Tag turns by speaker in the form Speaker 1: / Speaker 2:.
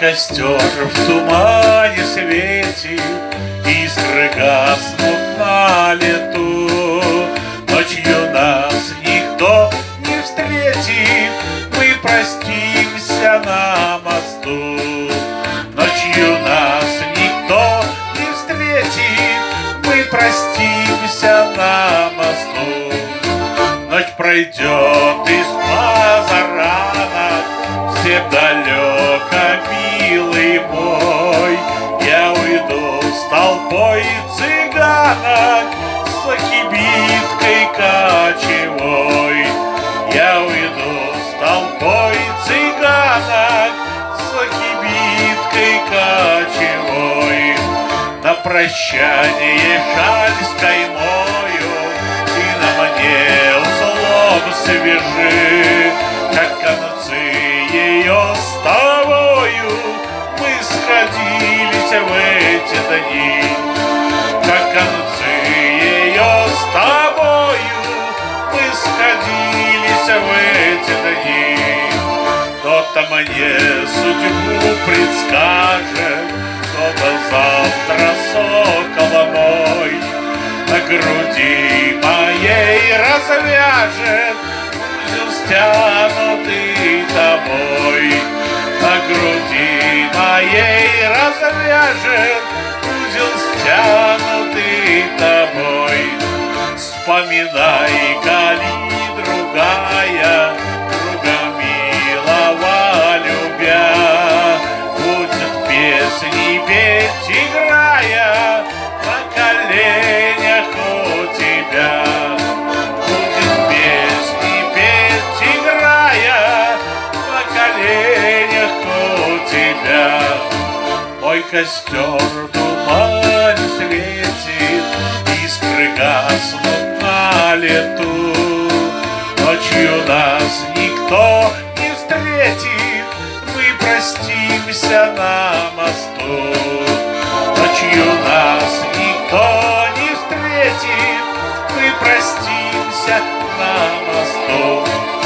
Speaker 1: костер в тумане светит, искры гаснут на лету. Ночью нас никто не встретит, мы простимся на мосту. Ночью нас никто не встретит, мы простимся на мосту. Ночь пройдет и зарано, всем далеко, милый мой. Я уйду с толпой цыганок, с кибиткой кочевой. Я уйду с толпой цыганок, с кибиткой кочевой. На прощание шаль с каймою ты на мне узлом свяжи, как концы ее с тобою мы сходились в эти дни. Как концы ее с тобою мы сходились в эти дни. Кто-то мне судьбу предскажет, кто-то завтра сокола мой на груди моей развяжет узел, стянутый тобой. На груди моей развяжет узел, стянутый тобой. Вспоминай, коли другая, друга милого любя, будет песни петь, играя на коленях у тебя. Будет песни петь, играя на коленях у тебя. Мой костер в тумане светит, искры гаснут на лету. Ночью нас никто не встретит, мы простимся на мосту. Ночью нас никто не встретит, мы простимся на мосту.